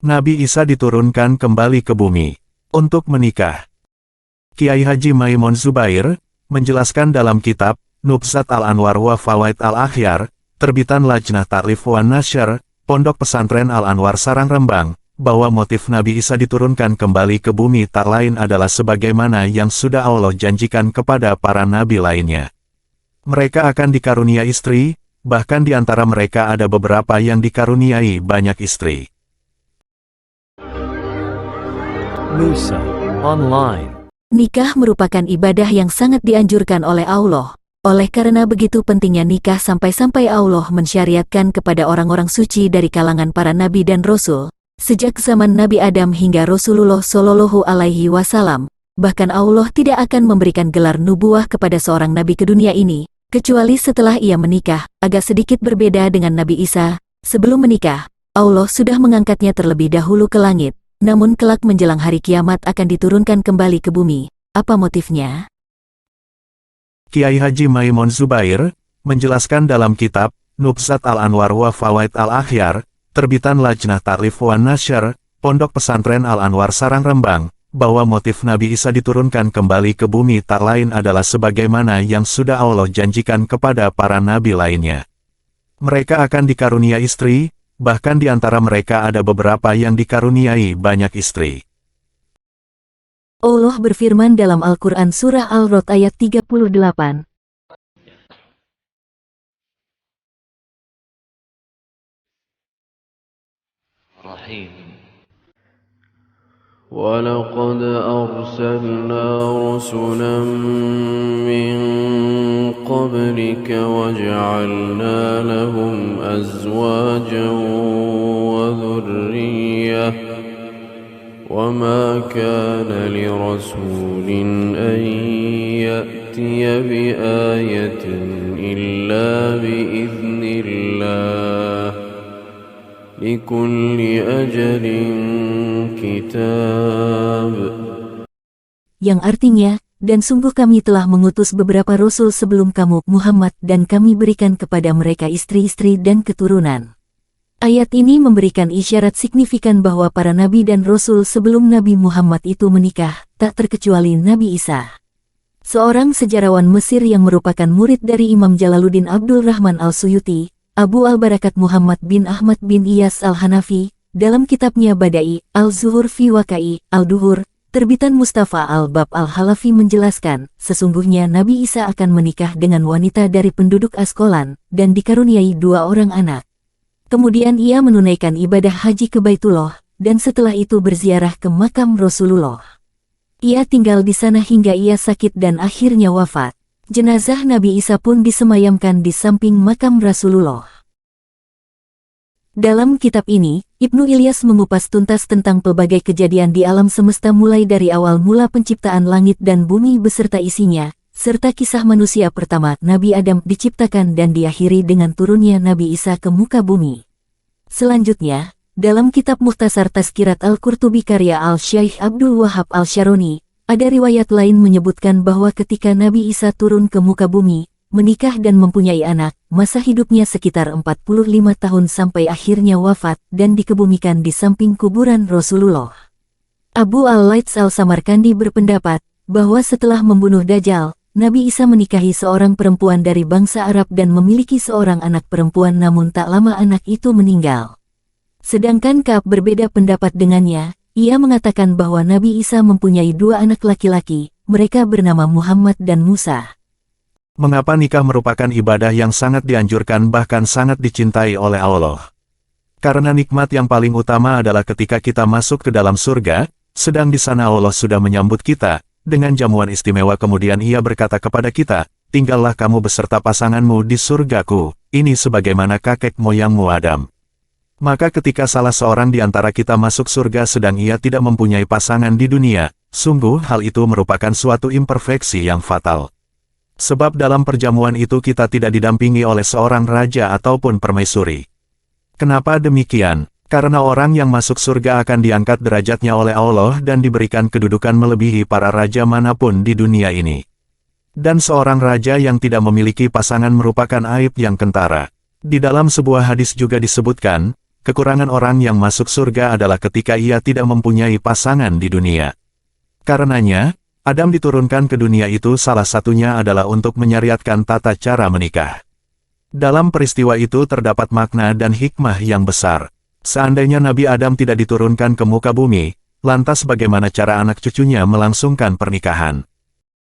Nabi Isa diturunkan kembali ke bumi untuk menikah. Kiai Haji Maimun Zubair menjelaskan dalam kitab Nubzat Al-Anwar wa Fawaid Al-Akhyar, terbitan Lajnah Ta'lif wa Nashr, Pondok Pesantren Al-Anwar Sarang Rembang, bahwa motif Nabi Isa diturunkan kembali ke bumi tak lain adalah sebagaimana yang sudah Allah janjikan kepada para nabi lainnya. Mereka akan dikarunia istri, bahkan di antara mereka ada beberapa yang dikaruniai banyak istri. Musa Online. Nikah merupakan ibadah yang sangat dianjurkan oleh Allah. Oleh karena begitu pentingnya nikah sampai-sampai Allah mensyariatkan kepada orang-orang suci dari kalangan para nabi dan rasul, sejak zaman Nabi Adam hingga Rasulullah Shallallahu Alaihi Wasallam. Bahkan Allah tidak akan memberikan gelar nubuah kepada seorang nabi ke dunia ini, kecuali setelah ia menikah. Agak sedikit berbeda dengan Nabi Isa. Sebelum menikah, Allah sudah mengangkatnya terlebih dahulu ke langit. Namun kelak menjelang hari kiamat akan diturunkan kembali ke bumi. Apa motifnya? Kiai Haji Maimun Zubair menjelaskan dalam kitab Nubzat Al-Anwar wa Fawaid Al-Akhyar, terbitan Lajnah Ta'lif wa Nashr, Pondok Pesantren Al-Anwar Sarang Rembang, bahwa motif Nabi Isa diturunkan kembali ke bumi tak lain adalah sebagaimana yang sudah Allah janjikan kepada para nabi lainnya. Mereka akan dikarunia istri, bahkan di antara mereka ada beberapa yang dikaruniai banyak istri. Allah berfirman dalam Al-Quran Surah Al-Rod ayat 38. وَلَقَدْ أَرْسَلْنَا رُسُلًا مِّن قَبْلِكَ وَجَعَلْنَا لَهُمْ أَزْوَاجًا وَذُرِّيَّةً وَمَا كَانَ لِرَسُولٍ أَن يَأْتِيَ بِآيَةٍ إِلَّا بِإِذْنِ اللَّهِ لِكُلِّ أَجَلٍ kitab. Yang artinya, dan sungguh kami telah mengutus beberapa rasul sebelum kamu, Muhammad, dan kami berikan kepada mereka istri-istri dan keturunan. Ayat ini memberikan isyarat signifikan bahwa para nabi dan rasul sebelum Nabi Muhammad itu menikah, tak terkecuali Nabi Isa. Seorang sejarawan Mesir yang merupakan murid dari Imam Jalaluddin Abdul Rahman Al-Suyuti, Abu Al-Barakat Muhammad bin Ahmad bin Iyas Al-Hanafi, dalam kitabnya Badai Al-Zuhur fi Wakai Al-Duhur, terbitan Mustafa Al-Bab Al-Halafi menjelaskan, sesungguhnya Nabi Isa akan menikah dengan wanita dari penduduk Askolan, dan dikaruniai 2 orang anak. Kemudian ia menunaikan ibadah haji ke Baitullah, dan setelah itu berziarah ke makam Rasulullah. Ia tinggal di sana hingga ia sakit dan akhirnya wafat. Jenazah Nabi Isa pun disemayamkan di samping makam Rasulullah. Dalam kitab ini, Ibnu Ilyas mengupas tuntas tentang pelbagai kejadian di alam semesta mulai dari awal mula penciptaan langit dan bumi beserta isinya, serta kisah manusia pertama Nabi Adam diciptakan dan diakhiri dengan turunnya Nabi Isa ke muka bumi. Selanjutnya, dalam kitab Mukhtasar Tazkirat Al-Qurtubi karya Al-Syaikh Abdul Wahab Al-Syaroni, ada riwayat lain menyebutkan bahwa ketika Nabi Isa turun ke muka bumi, menikah dan mempunyai anak, masa hidupnya sekitar 45 tahun sampai akhirnya wafat dan dikebumikan di samping kuburan Rasulullah. Abu Al-Laits Al-Samarkandi berpendapat bahwa setelah membunuh Dajjal, Nabi Isa menikahi seorang perempuan dari bangsa Arab dan memiliki seorang anak perempuan, namun tak lama anak itu meninggal. Sedangkan Ka'ab berbeda pendapat dengannya, ia mengatakan bahwa Nabi Isa mempunyai 2 anak laki-laki, mereka bernama Muhammad dan Musa. Mengapa nikah merupakan ibadah yang sangat dianjurkan bahkan sangat dicintai oleh Allah? Karena nikmat yang paling utama adalah ketika kita masuk ke dalam surga, sedang di sana Allah sudah menyambut kita dengan jamuan istimewa, kemudian ia berkata kepada kita, tinggallah kamu beserta pasanganmu di surgaku, ini sebagaimana kakek moyangmu Adam. Maka ketika salah seorang di antara kita masuk surga sedang ia tidak mempunyai pasangan di dunia, sungguh hal itu merupakan suatu imperfeksi yang fatal. Sebab dalam perjamuan itu kita tidak didampingi oleh seorang raja ataupun permaisuri. Kenapa demikian? Karena orang yang masuk surga akan diangkat derajatnya oleh Allah dan diberikan kedudukan melebihi para raja manapun di dunia ini. Dan seorang raja yang tidak memiliki pasangan merupakan aib yang kentara. Di dalam sebuah hadis juga disebutkan, kekurangan orang yang masuk surga adalah ketika ia tidak mempunyai pasangan di dunia. Karenanya, Adam diturunkan ke dunia itu salah satunya adalah untuk menyariatkan tata cara menikah. Dalam peristiwa itu terdapat makna dan hikmah yang besar. Seandainya Nabi Adam tidak diturunkan ke muka bumi, lantas bagaimana cara anak cucunya melangsungkan pernikahan?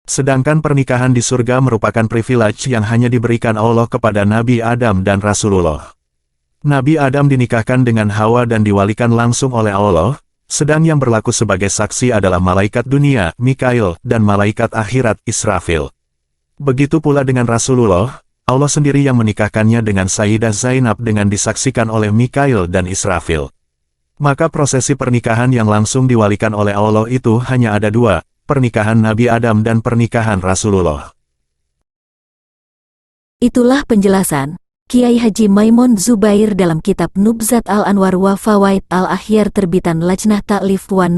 Sedangkan pernikahan di surga merupakan privilege yang hanya diberikan Allah kepada Nabi Adam dan Rasulullah. Nabi Adam dinikahkan dengan Hawa dan diwalikan langsung oleh Allah, sedang yang berlaku sebagai saksi adalah malaikat dunia, Mikail, dan malaikat akhirat, Israfil. Begitu pula dengan Rasulullah, Allah sendiri yang menikahkannya dengan Sayyidah Zainab dengan disaksikan oleh Mikail dan Israfil. Maka prosesi pernikahan yang langsung diwalikan oleh Allah itu hanya ada dua, pernikahan Nabi Adam dan pernikahan Rasulullah. Itulah penjelasan Kiai Haji Maimun Zubair dalam kitab Nubzat Al-Anwar wa Fawaid Al-Akhyar terbitan Lajnah Ta'lif Wan